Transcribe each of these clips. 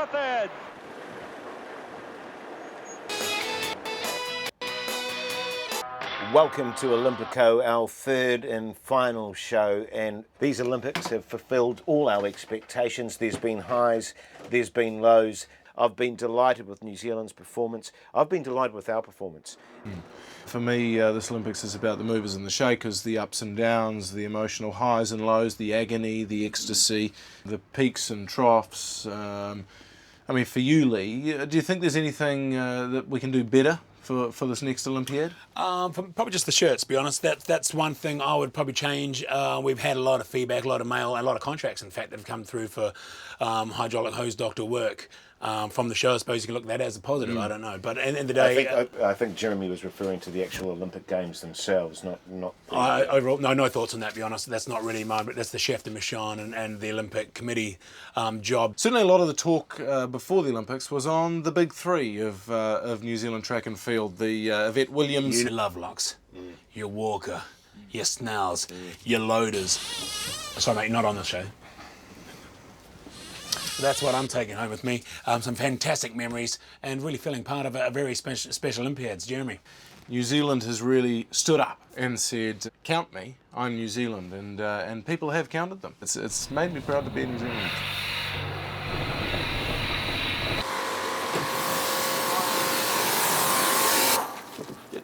started. Welcome to Olympico, our third and final show, and these Olympics have fulfilled all our expectations. There's been highs, there's been lows. I've been delighted with New Zealand's performance. I've been delighted with our performance. For me, this Olympics is about the movers and the shakers, the ups and downs, the emotional highs and lows, the agony, the ecstasy, the peaks and troughs. I mean, for you, Lee, do you think there's anything that we can do better for this next Olympiad? Probably just the shirts, to be honest. That's one thing I would probably change. We've had a lot of feedback, a lot of mail, and a lot of contracts, in fact, that have come through for hydraulic hose doctor work from the show. I suppose you can look at that as a positive. I don't know, but at the end of the day, I think Jeremy was referring to the actual Olympic Games themselves, not. Overall, no thoughts on that. To be honest, that's not really mine. But that's the chef de mission and the Olympic Committee job. Certainly, a lot of the talk before the Olympics was on the big three of New Zealand track and field: the Yvette Williams, Your Lovelocks, your Walker, your Snells, your Loaders. Sorry, mate, not on the show. That's what I'm taking home with me. Some fantastic memories and really feeling part of a very special Olympiads. Jeremy. New Zealand has really stood up and said, "Count me, I'm New Zealand," and people have counted them. It's made me proud to be a New Zealander.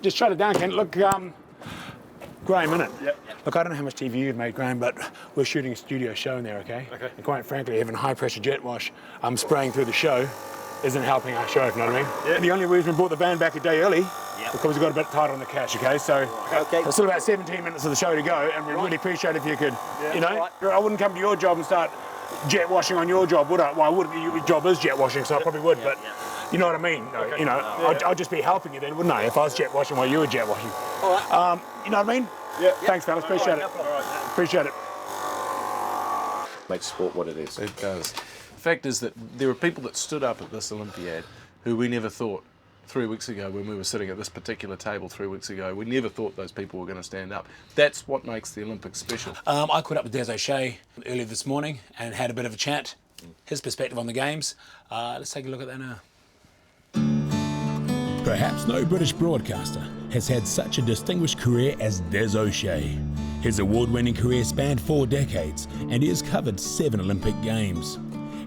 Just shut it down, Ken. Look, Graham, innit? Yep. Look, I don't know how much TV you've made, Graham, but we're shooting a studio show in there, okay? Okay. And quite frankly, having high-pressure jet wash spraying through the show isn't helping our show, if you know what I mean? Yeah. And the only reason we brought the van back a day early because we got a bit tight on the cash, okay? So there's still about 17 minutes of the show to go, and we really appreciate if you could, you know, I wouldn't come to your job and start jet washing on your job, would I? Well, I wouldn't. Your job is jet washing, so I probably would, but you know what I mean? Okay. You know, I'd just be helping you then, wouldn't I, if I was jet washing while you were jet washing? All right. You know what I mean? Yeah. Thanks, fellas. Appreciate it. Appreciate it. Makes sport what it is. It does. The fact is that there are people that stood up at this Olympiad who we never thought 3 weeks ago, when we were sitting at this particular table 3 weeks ago, we never thought those people were going to stand up. That's what makes the Olympics special. I caught up with Des O'Shea earlier this morning and had a bit of a chat. His perspective on the games. Let's take a look at that now. Perhaps no British broadcaster has had such a distinguished career as Des O'Shea. His award-winning career spanned 4 decades and he has covered 7 Olympic Games.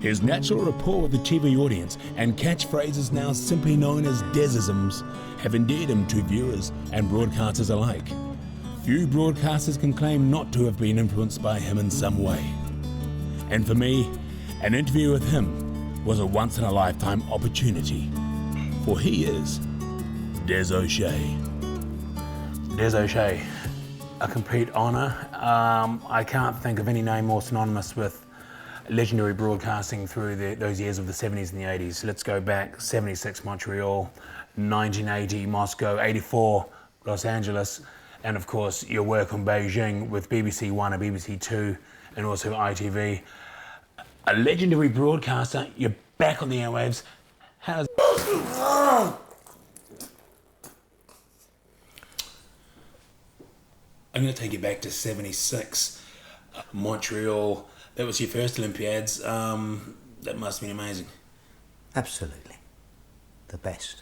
His natural rapport with the TV audience and catchphrases now simply known as Desisms have endeared him to viewers and broadcasters alike. Few broadcasters can claim not to have been influenced by him in some way. And for me, an interview with him was a once-in-a-lifetime opportunity. For he is Des O'Shea. Des O'Shea, a complete honour. I can't think of any name more synonymous with legendary broadcasting through those years of the 70s and the 80s. Let's go back, 76 Montreal, 1980 Moscow, 84 Los Angeles, and of course your work on Beijing with BBC One and BBC Two and also ITV. A legendary broadcaster, you're back on the airwaves. How's I'm going to take you back to 76, Montreal. That was your first Olympiads. That must have been amazing. Absolutely. The best.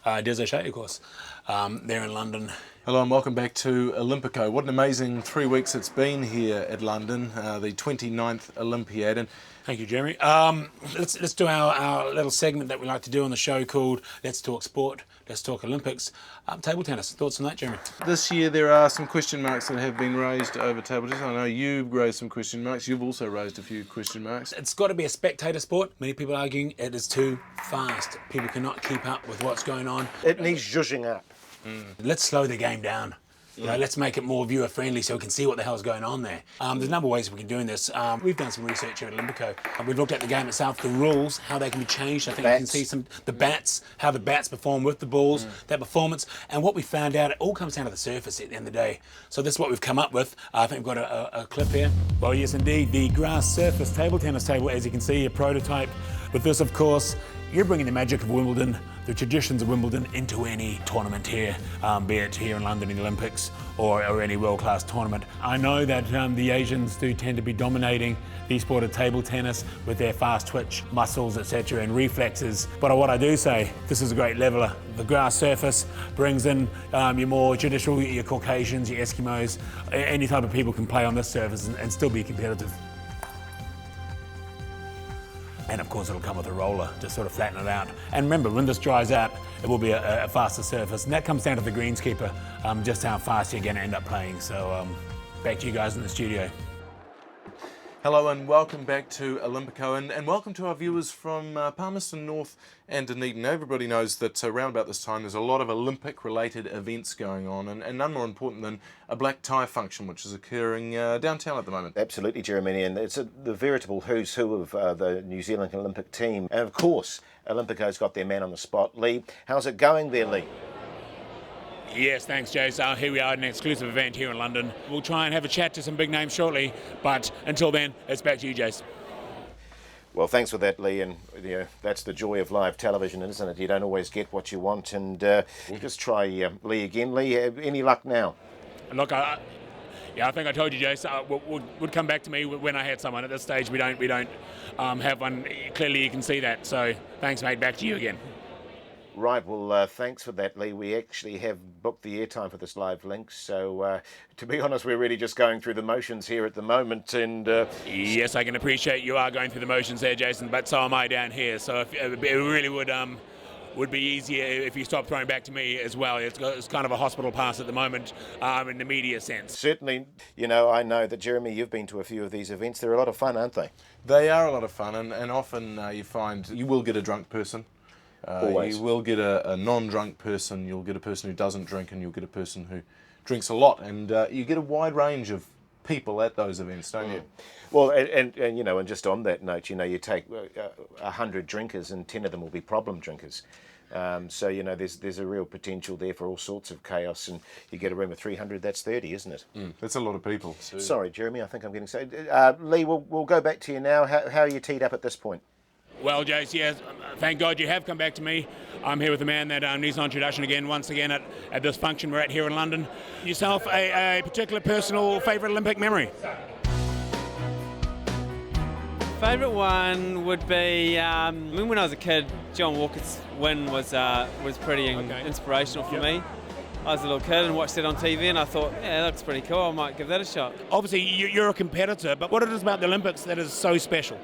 Des O'Shea, of course, there in London. Hello and welcome back to Olympico. What an amazing 3 weeks it's been here at London, the 29th Olympiad. And Thank you, Jeremy. Let's do our little segment that we like to do on the show called Let's Talk Sport, Let's Talk Olympics. Table tennis, thoughts on that, Jeremy? this year there are some question marks that have been raised over table tennis. I know you've raised some question marks. You've also raised a few question marks. It's got to be a spectator sport. Many people are arguing it is too fast. People cannot keep up with what's going on. It needs zhuzhing up. Let's slow the game down. You know, let's make it more viewer friendly so we can see what the hell's going on there. There's a number of ways we can do this. We've done some research here at Olympico. We've looked at the game itself, the rules, how they can be changed. I think you can see the bats, how the bats perform with the balls, that performance. And what we found out, it all comes down to the surface at the end of the day. So this is what we've come up with. I think we've got a clip here. Well, yes, indeed, the grass surface table tennis table, as you can see, a prototype. But this, of course, You're bringing the magic of Wimbledon, the traditions of Wimbledon into any tournament here, be it here in London in the Olympics or any world-class tournament. I know that the Asians do tend to be dominating the sport of table tennis with their fast twitch muscles, etc., and reflexes. But what I do say, this is a great leveler. The grass surface brings in your more traditional, your Caucasians, your Eskimos, any type of people can play on this surface and still be competitive. And of course it'll come with a roller to sort of flatten it out. And remember, when this dries out, it will be a faster surface. And that comes down to the greenskeeper, just how fast you're going to end up playing. So back to you guys in the studio. Hello and welcome back to Olympico, and welcome to our viewers from Palmerston North and Dunedin. Everybody knows that around about this time there's a lot of Olympic related events going on, and none more important than a black tie function which is occurring downtown at the moment. Absolutely, Jeremy, and it's the veritable who's who of the New Zealand Olympic team. And of course, Olympico's got their man on the spot. Lee, how's it going there, Lee? Yes, thanks, Jace. Here we are at an exclusive event here in London. We'll try and have a chat to some big names shortly, but until then, it's back to you, Jace. Well, thanks for that, Lee, and that's the joy of live television, isn't it? You don't always get what you want, and we'll just try Lee again. Lee, any luck now? Look, I think I told you, Jace, would come back to me when I had someone. At this stage, we don't have one. Clearly, you can see that. So, thanks, mate. Back to you again. Right, well, thanks for that, Lee. We actually have booked the airtime for this live link, so to be honest, we're really just going through the motions here at the moment. And yes, I can appreciate you are going through the motions there, Jason, but so am I down here. So it really would be easier if you stopped throwing back to me as well. It's kind of a hospital pass at the moment in the media sense. Certainly, I know that, Jeremy, you've been to a few of these events. They're a lot of fun, aren't they? They are a lot of fun, and often you find you will get a drunk person. Always. You will get a non-drunk person, you'll get a person who doesn't drink, and you'll get a person who drinks a lot. And you get a wide range of people at those events, don't you? Well, and just on that note, you take 100 drinkers and 10 of them will be problem drinkers. So, there's a real potential there for all sorts of chaos, and you get a room of 300, that's 30, isn't it? That's a lot of people. So. Sorry, Jeremy, I think I'm getting so... Lee, we'll go back to you now. How are you teed up at this point? Well, Jace, yes, thank God you have come back to me. I'm here with a man that needs no introduction once again at this function we're at here in London. Yourself, a particular personal favourite Olympic memory? Favourite one would be when I was a kid. John Walker's win was pretty inspirational for me. I was a little kid and watched it on TV, and I thought, yeah, that looks pretty cool. I might give that a shot. Obviously, you're a competitor, but what it is about the Olympics that is so special?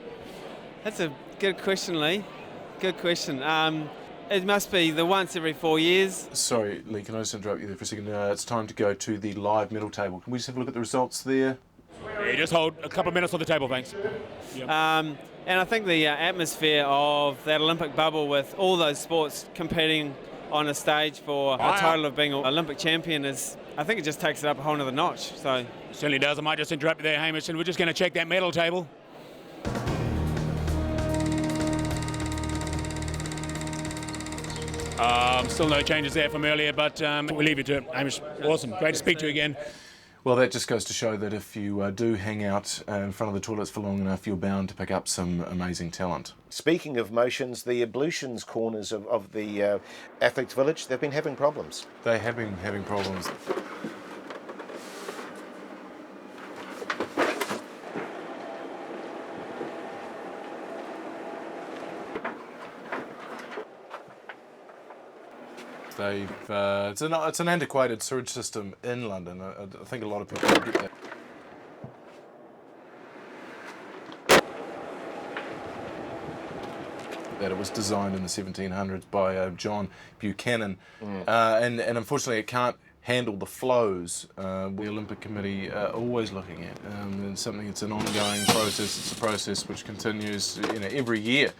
That's a good question, Lee. Good question. It must be the once every 4 years. Sorry, Lee, can I just interrupt you there for a second? It's time to go to the live medal table. Can we just have a look at the results there? Yeah, just hold a couple of minutes on the table, thanks. Yep. And I think the atmosphere of that Olympic bubble with all those sports competing on a stage for a title of being an Olympic champion I think it just takes it up a whole nother notch. So certainly does. I might just interrupt you there, Hamish, and we're just going to check that medal table. Still no changes there from earlier, but we'll leave you to it. Hamish, awesome. Great to speak to you again. Well, that just goes to show that if you do hang out in front of the toilets for long enough, you're bound to pick up some amazing talent. Speaking of motions, the ablutions corners of the Athletes Village, they've been having problems. They have been having problems. It's an antiquated sewage system in London. I think a lot of people get that. That it was designed in the 1700s by John Buchanan, and unfortunately it can't handle the flows. The Olympic Committee are always looking at. It's something. It's an ongoing process. It's a process which continues, every year.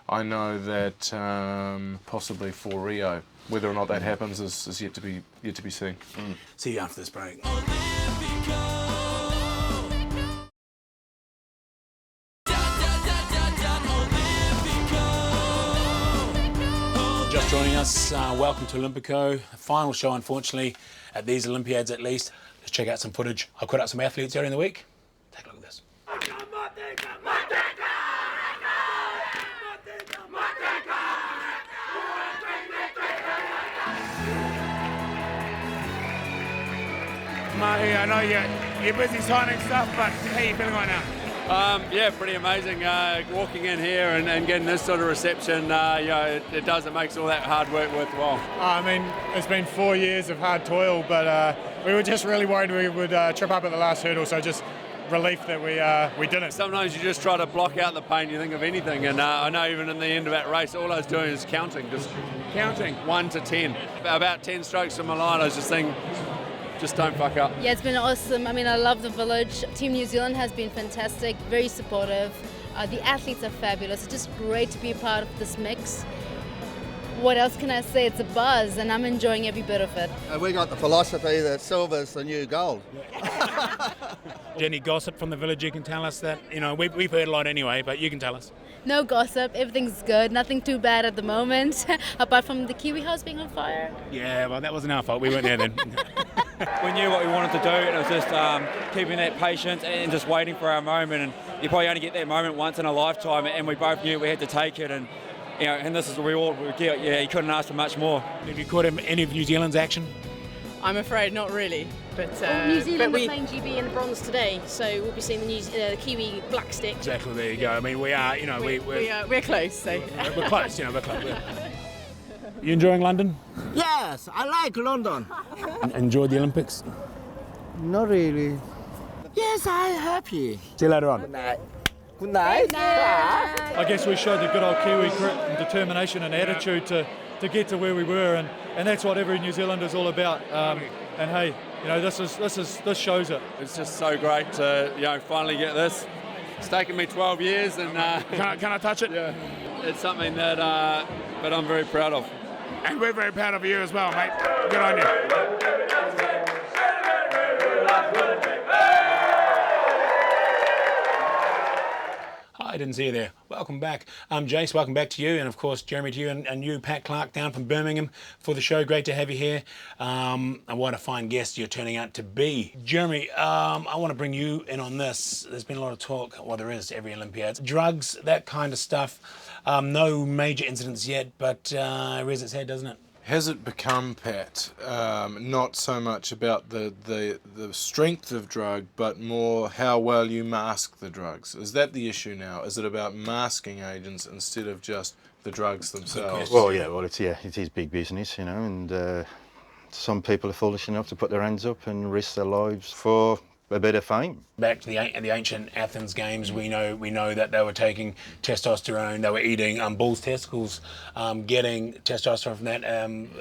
I know that possibly for Rio. Whether or not that happens is yet to be seen. See you after this break. Just joining us, welcome to Olympico. Final show, unfortunately, at these Olympiads at least. Let's check out some footage. I caught up some athletes during the week. Take a look at this. Mahi, I know you're busy signing stuff, but how are you feeling right now? Yeah, pretty amazing. Walking in here and getting this sort of reception, it makes all that hard work worthwhile. I mean, it's been 4 years of hard toil, but we were just really worried we would trip up at the last hurdle, so just relief that we didn't. Sometimes you just try to block out the pain you think of anything, and I know even in the end of that race, all I was doing is counting 1 to 10. About 10 strokes from my line, I was just thinking, just don't fuck up. Yeah, it's been awesome. I mean, I love the village. Team New Zealand has been fantastic, very supportive. The athletes are fabulous. It's just great to be a part of this mix. What else can I say? It's a buzz, and I'm enjoying every bit of it. We got the philosophy that silver's the new gold. Any gossip from the village you can tell us that? You know, we've heard a lot anyway, but you can tell us. No gossip, everything's good, nothing too bad at the moment, apart from the Kiwi house being on fire. Yeah, well, that wasn't our fault. We weren't there then. We knew what we wanted to do, and it was just keeping that patience and just waiting for our moment. And you probably only get that moment once in a lifetime, and we both knew we had to take it. And you know, and this is what we all get. Yeah, you couldn't ask for much more. Have you caught any of New Zealand's action? I'm afraid not really. But New Zealand are playing GB in the bronze today, so we'll be seeing the Kiwi black stick. Exactly. There you go. I mean, we are. You know, we're close. So we're close. You know, we're close. You enjoying London? Yes, I like London. Enjoyed the Olympics? Not really. Yes, I'm happy. See you later on. Good night. Good night. I guess we showed the good old Kiwi grit and determination and attitude to get to where we were, and that's what every New Zealander is all about. And hey, you know, this shows it. It's just so great to finally get this. It's taken me 12 years, and can I touch it? Yeah, it's something that I'm very proud of. And we're very proud of you as well, mate. Good on you. I didn't see you there. Welcome back. Jace, welcome back to you, and of course Jeremy to you, and you, Pat Clark, down from Birmingham for the show. Great to have you here. And what a fine guest you're turning out to be. Jeremy, I want to bring you in on this. There's been a lot of talk, well, there is every Olympiad. Drugs, that kind of stuff. No major incidents yet, but rears its head, doesn't it? Has it become, Pat, not so much about the strength of drug, but more how well you mask the drugs? Is that the issue now? Is it about masking agents instead of just the drugs themselves? Well, yeah, well, it is big business, you know, and some people are foolish enough to put their hands up and risk their lives for a bit of fame. Back to the ancient Athens Games, we know that they were taking testosterone, they were eating bull's testicles, getting testosterone from that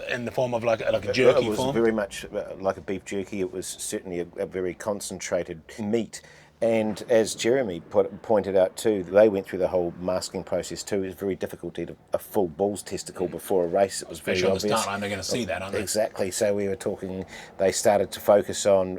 in the form of like a jerky form. It was very much like a beef jerky. It was certainly a very concentrated meat. And as Jeremy pointed out too, they went through the whole masking process too. It was very difficult to eat a full bull's testicle before a race. It was very obvious. At the start line, they're going to see that, aren't they? Exactly. So we were talking, they started to focus on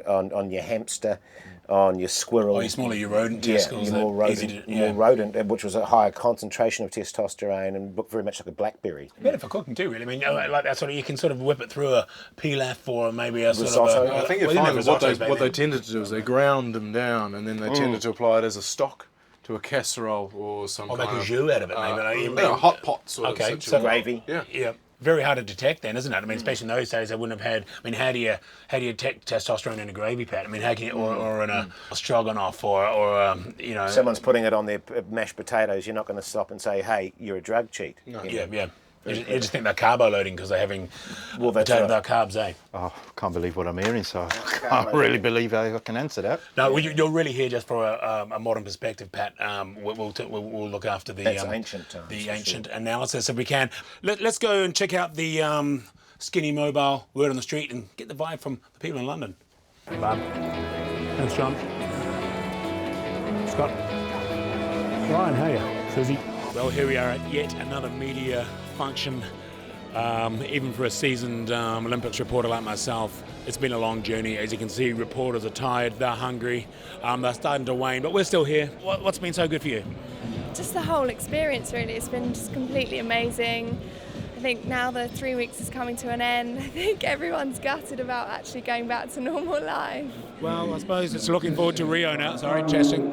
your hamster, on your squirrel. Or your smaller, your rodent testicles. Yeah, more rodent, which was a higher concentration of testosterone and looked very much like a blackberry. Better for cooking too, really. I mean, like that sort of, you can sort of whip it through a pilaf or maybe a sort risotto. of a... I think you find what they tended to do is they ground them down and then they tended to apply it as a stock to a casserole or some or kind make a of... jus out of it, maybe. A hot pot sort of situation. So gravy. Yeah. Very hard to detect then, isn't it? I mean, especially in those days, they wouldn't have had... I mean, how do you detect testosterone in a gravy pat? I mean, how can you... Or in a stroganoff or you know... Someone's putting it on their mashed potatoes, you're not going to stop and say, hey, you're a drug cheat. No. Yeah. You just think they're carbo loading because they're having potato without carbs, eh? Oh, I can't believe what I'm hearing, so I can't really believe I can answer that. No, you're really here just for a modern perspective, Pat. We'll look after the ancient analysis if we can. Let's go and check out the skinny mobile word on the street and get the vibe from the people in London. Hey, Bob. Thanks, John. Scott. Ryan, how are you? Susie. Well, here we are at yet another media function. Even for a seasoned Olympics reporter like myself, it's been a long journey. As you can see, reporters are tired, they're hungry, they're starting to wane, but we're still here. What's been so good for you? Just the whole experience, really. It's been just completely amazing. I think now the 3 weeks is coming to an end. I think everyone's gutted about actually going back to normal life. Well, I suppose it's looking forward to Rio now. Sorry, testing.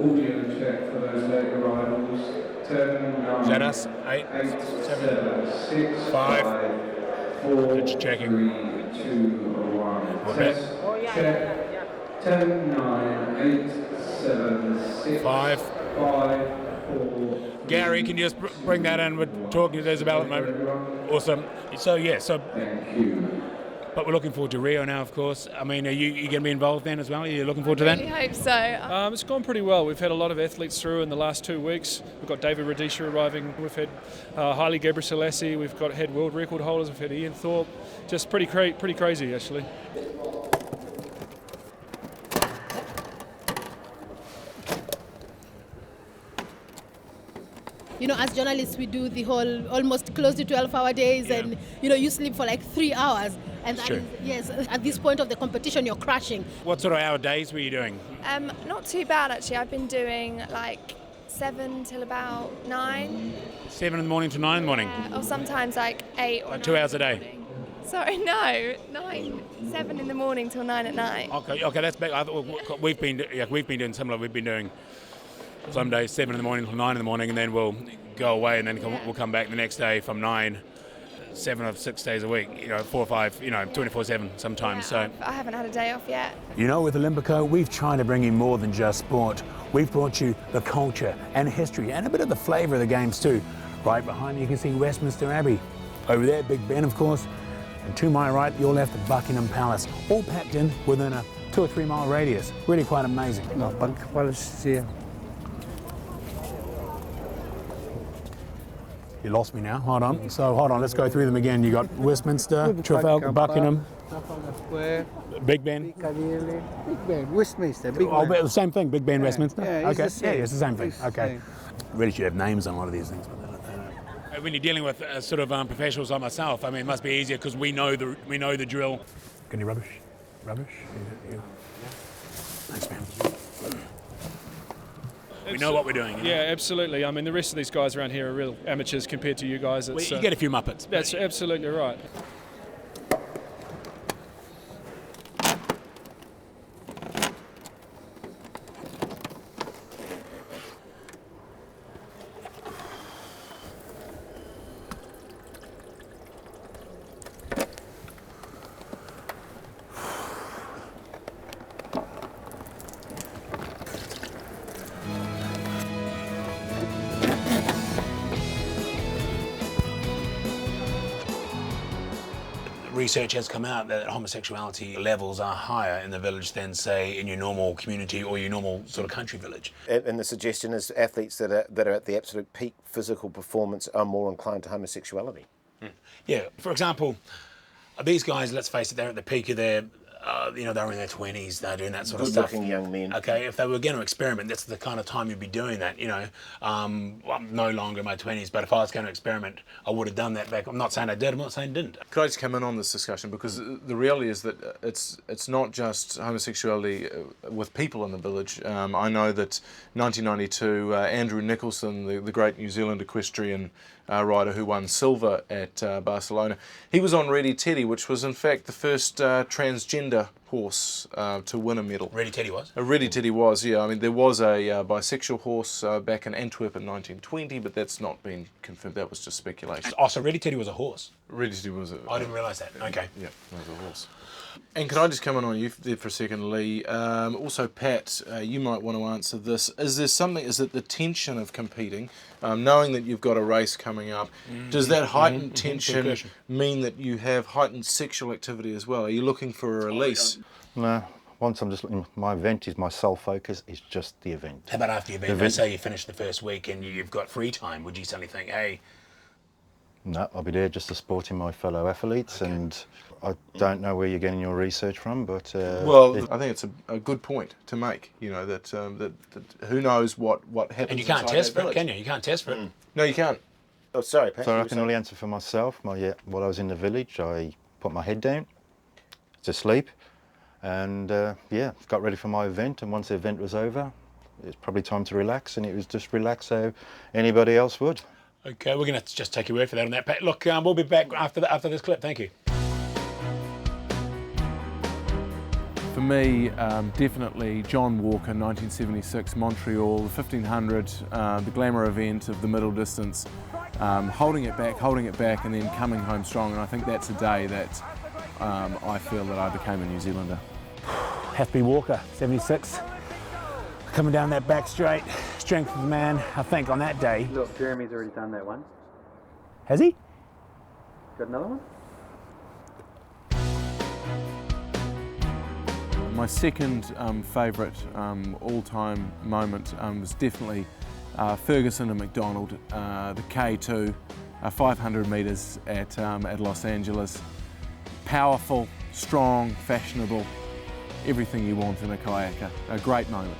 Is that us? 8, 7, 6, 5. Just checking. 3, 2, 1. 10, 9, 8, 7, 6, 5. 5, 4. Gary, can you just bring that in? We're talking to Isabel at the moment. Awesome. So Thank you. but we're looking forward to Rio now, of course. I mean, are you going to be involved then as well? Are you looking forward to that? I really hope so. It's gone pretty well. We've had a lot of athletes through in the last 2 weeks. We've got David Rudisha arriving. We've had Haile Gebrselassie. We've had world record holders. We've had Ian Thorpe. Just pretty crazy, actually. You know, as journalists, we do the whole almost close to 12-hour days, and you sleep for like 3 hours. And that is, yes, at this point of the competition, you're crashing. What sort of hour days were you doing? Not too bad actually. I've been doing like 7 till about 9. 7 in the morning to 9 in the morning? Or sometimes like 8 or 2 hours a day? Sorry, no, 9. 7 in the morning till 9 at night. Okay, that's back. We've been doing similar. We've been doing some days 7 in the morning till 9 in the morning, and then we'll go away, and then we'll come back the next day from 9, 7 or 6 days a week. 4 or 5, 24/7 sometimes. So I haven't had a day off yet. with Olympico, we've tried to bring you more than just sport. We've brought you the culture and history and a bit of the flavour of the games too. Right behind me, you can see Westminster Abbey. Over there, Big Ben, of course. And to my right, you're left at Buckingham Palace, all packed in within a 2 or 3 mile radius. Really quite amazing. No, Buckingham Palace here. You lost me now. Hold on. So hold on. Let's go through them again. You got Westminster, Trafalgar, Buckingham, Square, Big Ben. Piccadilly, Big Ben, Westminster, Big Ben. The same thing. Big Ben, Westminster. Yeah, okay. it's the same. It's the same thing. It's the Okay. same. Really should have names on a lot of these things. When you're dealing with sort of professionals like myself, I mean, it must be easier because we know the drill. Any rubbish? Thanks, man. We know what we're doing. Yeah, absolutely. I mean, the rest of these guys around here are real amateurs compared to you guys. Well, you get a few muppets. That's absolutely right. Research has come out that homosexuality levels are higher in the village than, say, in your normal community or your normal sort of country village. And the suggestion is athletes that are at the absolute peak physical performance are more inclined to homosexuality. Yeah, for example, these guys, let's face it, they're at the peak of their, they're in their 20s, they're doing that sort of stuff. Good-looking young men. Okay, if they were going to experiment, that's the kind of time you'd be doing that, I'm no longer in my 20s, but if I was going to experiment, I would have done that back. I'm not saying I did, I'm not saying I didn't. Could I just come in on this discussion, because the reality is that it's not just homosexuality with people in the village. I know that 1992, Andrew Nicholson, the great New Zealand equestrian rider who won silver at Barcelona, he was on Ready Teddy, which was in fact the first transgender horse to win a medal. Ready Teddy was? Ready Teddy was, yeah. I mean, there was a bisexual horse back in Antwerp in 1920, but that's not been confirmed. That was just speculation. Oh, so Ready Teddy was a horse? Ready Teddy was I didn't realise that. Okay. Yeah, it was a horse. And could I just come in on you there for a second, Lee? Also, Pat, you might want to answer this. Is it the tension of competing, knowing that you've got a race coming up, does that heightened tension mean that you have heightened sexual activity as well? Are you looking for a release? No. Once I'm just looking, my event is my sole focus, is just the event. How about after your event? Let's say you finish the first week and you've got free time, would you suddenly think, hey... No, I'll be there just to supporting my fellow athletes, and I don't know where you're getting your research from, but... I think it's a good point to make, that who knows what happens. And you can't test for it, can you? You can't test for it. No, you can't. Oh, sorry, Pat. So I can only answer for myself. While I was in the village, I put my head down to sleep, and got ready for my event, and once the event was over, it's probably time to relax, and it was just relax how anybody else would. Okay, we're going to just take your word for that on that, Pat. Look, we'll be back after this clip. Thank you. For me, definitely John Walker, 1976, Montreal, the 1500, the glamour event of the middle distance, holding it back, and then coming home strong. And I think that's a day that I feel that I became a New Zealander. have to be Walker, 76. Coming down that back straight, strength of the man, I think, on that day. Look, Jeremy's already done that one. Has he? Got another one? My second favourite all-time moment was definitely Ferguson and McDonald, the K2, 500 metres at Los Angeles. Powerful, strong, fashionable, everything you want in a kayaker. A great moment.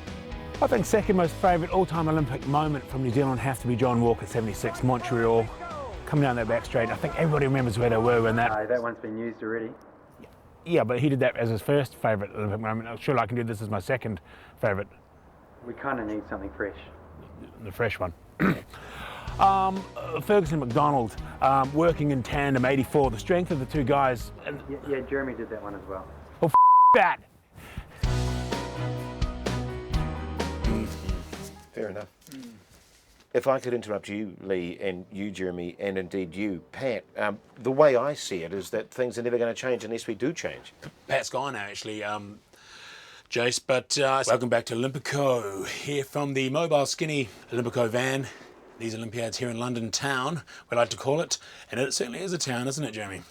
I think second most favourite all-time Olympic moment from New Zealand has to be John Walker, 76, Montreal. Coming down that back straight, I think everybody remembers where they were when that... No, that one's been used already. Yeah, but he did that as his first favourite Olympic moment. I'm sure I can do this as my second favourite. We kind of need something fresh. The fresh one. Ferguson McDonald, working in tandem, 84. The strength of the two guys. And yeah, Jeremy did that one as well. Oh, that! Fair enough. If I could interrupt you, Lee, and you, Jeremy, and indeed you, Pat, the way I see it is that things are never going to change unless we do change. Pat's gone now, actually, Jace, but welcome back to Olympico, here from the mobile skinny Olympico van. These Olympiads here in London town, we like to call it, and it certainly is a town, isn't it, Jeremy?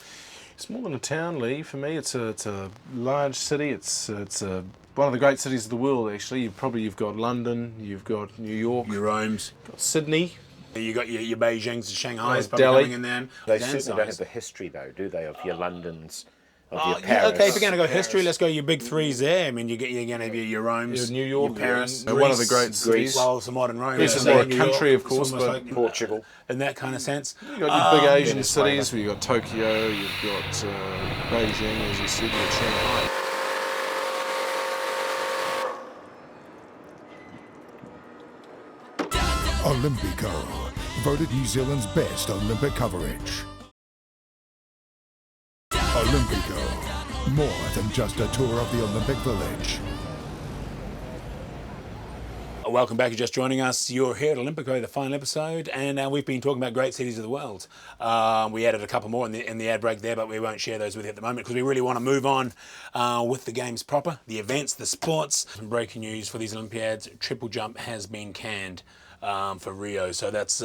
It's more than a town, Lee. For me, it's a large city. It's one of the great cities of the world, actually. You've got London, you've got New York, your Rome's, got Sydney. You got your Beijing's and Shanghai's probably Delhi. coming in there. They certainly don't have the history, though, do they, of your Londons, of your Paris? Yeah, okay, if you're going to go history, let's go your big threes there. I mean, you're going to have your Rome's, New York, your Paris, Greece, one of the great cities. Well, it's a modern Rome. Greece is more a country, of course, but like, Portugal. In that kind of sense. You've got your big Asian cities, where you've got Tokyo, you've got Beijing, as you said, you've got Shanghai. Olympico, voted New Zealand's best Olympic coverage. Olympico, more than just a tour of the Olympic Village. Welcome back. You're just joining us. You're here at Olympico, the final episode, and we've been talking about great cities of the world. We added a couple more in the ad break there, but we won't share those with you at the moment because we really want to move on with the games proper, the events, the sports. Some breaking news for these Olympiads: triple jump has been canned for Rio. So that's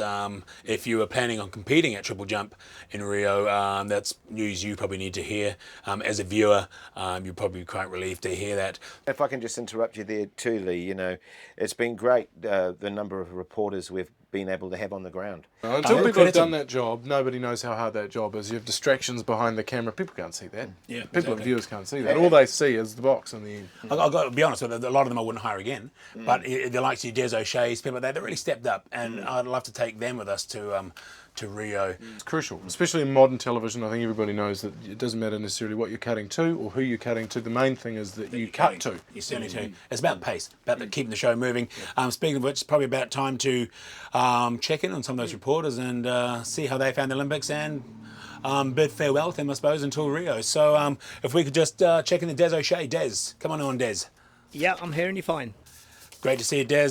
if you were planning on competing at triple jump in Rio, that's news you probably need to hear. As a viewer, you're probably quite relieved to hear that. If I can just interrupt you there too, Lee, you know, it's been great, the number of reporters we've been able to have on the ground. Until people have done that job, nobody knows how hard that job is. You have distractions behind the camera. People can't see that. Yeah, people, viewers can't see that. All they see is the box in the end. I've got to be honest with you, a lot of them I wouldn't hire again. But the likes of Des O'Shea's, people like that, they really stepped up, and I'd love to take them with us to Rio. It's crucial, especially in modern television. I think everybody knows that it doesn't matter necessarily what you're cutting to or who you're cutting to. The main thing is that you cut to. You certainly do. It's about the pace, about keeping the show moving. Speaking of which, it's probably about time to check in on some of those reporters and see how they found the Olympics and bid farewell to them, I suppose, until Rio. So if we could just check in the Des O'Shea. Des, come on, Des. Yeah, I'm hearing you fine. Great to see you, Des.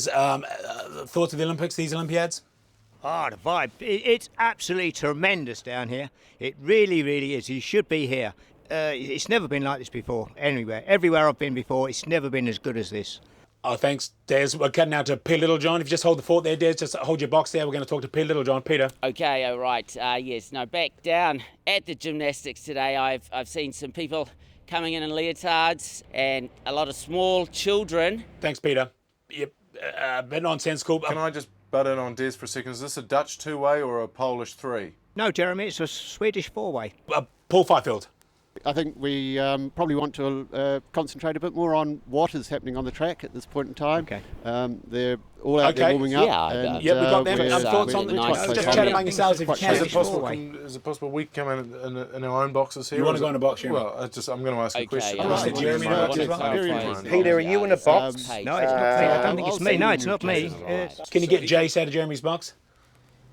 Thoughts of the Olympics, these Olympiads? Ah, the vibe. It's absolutely tremendous down here. It really, really is. You should be here. It's never been like this before, anywhere. Everywhere I've been before, it's never been as good as this. Oh, thanks, Des. We're cutting out to Peter Littlejohn. If you just hold the fort there, Des, just hold your box there. We're going to talk to Peter Littlejohn. Peter. Okay, all right. Yes, no, back down at the gymnastics today, I've seen some people coming in leotards and a lot of small children. Thanks, Peter. Yep, a bit nonsensical. Can I just butt in on Des for a second? Is this a Dutch two-way or a Polish three? No, Jeremy, it's a Swedish four-way. Paul Fifield. I think we probably want to concentrate a bit more on what is happening on the track at this point in time. Okay. They're all out there warming up. Yeah, and, we've got them. Thoughts on the just chat among yourselves if you can. Is it possible we come in our own boxes here? You want to go in a box, Jeremy? Well, I'm going to ask a question. Peter, are you in a box? No, it's not me. I don't think it's me. No, it's not me. Can you get Jace out of Jeremy's box?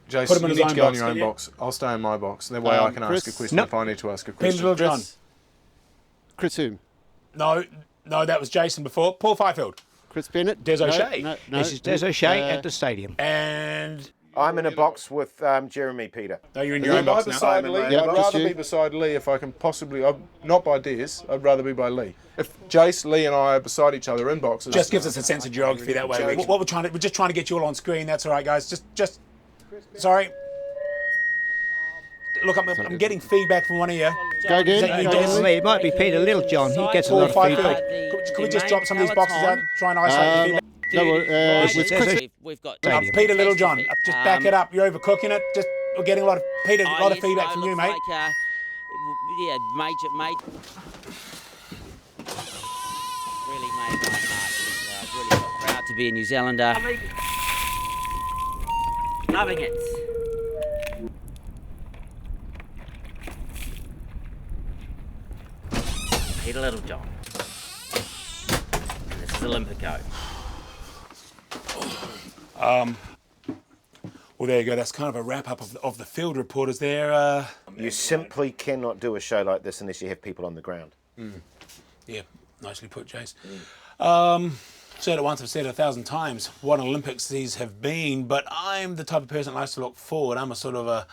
Jace, put him in you need to go in box, your own box. I'll stay in my box. That way I can ask a question if I need to ask a question. Peter Littlejohn. Chris whom? No, that was Jason before. Paul Fifield. Chris Bennett. Des O'Shea. No, this is Des O'Shea at the stadium. And I'm in a box with Jeremy, Peter. No, you're in your own box now. Beside Lee? I'd rather be beside Lee if I can possibly. Not by Des. I'd rather be by Lee. If Jace, Lee, and I are beside each other in boxes, Just gives us a sense of geography that way. We're just trying to get you all on screen. That's all right, guys. Just. Sorry. Look, I'm getting feedback from one of you. Go again. It might be Peter Littlejohn. He gets a lot of feedback. Could we just drop some of these boxes out and try and isolate the feedback? We've got Peter Littlejohn. Just back it up. You're overcooking it. We're getting a lot of feedback from you, mate. Yeah, major. Really made my heart. Really proud to be a New Zealander. Loving it. Peter Littlejohn. And this is Olympico. Well, there you go. That's kind of a wrap-up of the field reporters there. You simply cannot do a show like this unless you have people on the ground. Yeah, nicely put, Jace. Said it once, I've said it 1,000 times, what Olympics these have been, but I'm the type of person that likes to look forward. I'm a sort of a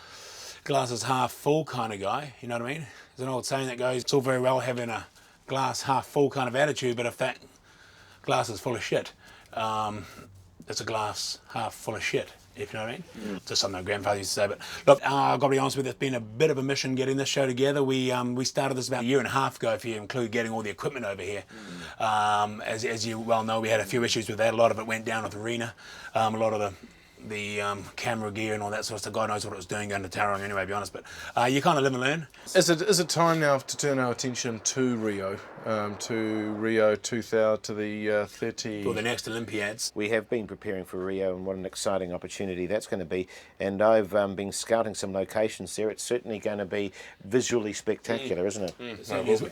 glasses half full kind of guy, you know what I mean? There's an old saying that goes, it's all very well having a glass half full kind of attitude, but if that glass is full of shit, it's a glass half full of shit, if you know what I mean. Just something my grandfather used to say. But look, I've got to be honest with you, it's been a bit of a mission getting this show together. We started this about a year and a half ago, if you include getting all the equipment over here. As you well know, we had a few issues with that. A lot of it went down with Arena. A lot of the camera gear and all that sort of stuff. God knows what it was doing going to Tauranga anyway, to be honest. But you kind of live and learn. Is it time now to turn our attention to Rio 2000, to the 30... For the next Olympiads. We have been preparing for Rio, and what an exciting opportunity that's going to be. And I've been scouting some locations there. It's certainly going to be visually spectacular, isn't it?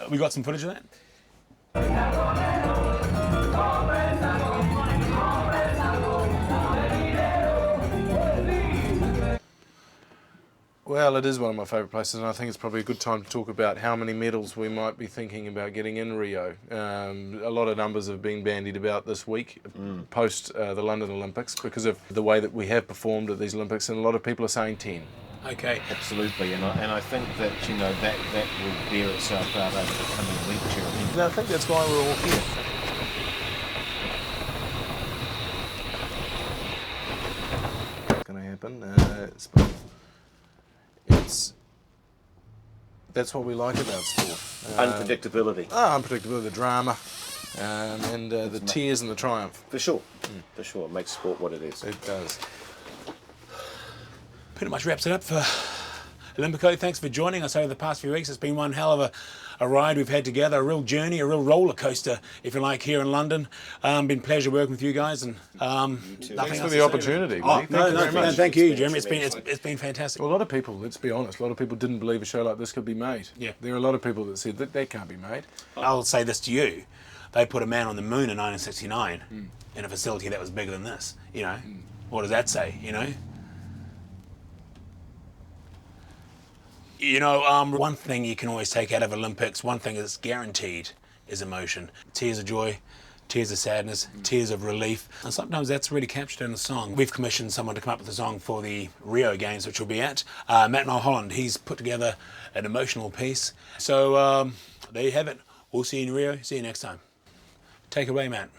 We got some footage of that? Well, it is one of my favourite places, and I think it's probably a good time to talk about how many medals we might be thinking about getting in Rio. A lot of numbers have been bandied about this week, post the London Olympics, because of the way that we have performed at these Olympics, and a lot of people are saying 10. Okay. Absolutely, and I think that, you know, that will bear itself out over the coming week, Jeremy. And I think that's why we're all here. What's going to happen? That's what we like about sport. Unpredictability. Unpredictability, the drama, and the tears and the triumph. For sure. For sure. It makes sport what it is. It does. Pretty much wraps it up for Olympico. Thanks for joining us over the past few weeks. It's been one hell of a ride we've had together, a real journey, a real roller coaster, if you like, here in London. Been a pleasure working with you guys, and thanks for the opportunity. Thank you, Jeremy. It's been fantastic. Well, a lot of people, let's be honest, a lot of people didn't believe a show like this could be made. Yeah. There are a lot of people that said that can't be made. I'll say this to you: they put a man on the moon in 1969 in a facility that was bigger than this. You know, what does that say? You know. You know, one thing you can always take out of Olympics, one thing that's guaranteed, is emotion. Tears of joy, tears of sadness, tears of relief. And sometimes that's really captured in a song. We've commissioned someone to come up with a song for the Rio Games, which we'll be at. Matt Mulholland, he's put together an emotional piece. So there you have it. We'll see you in Rio. See you next time. Take it away, Matt.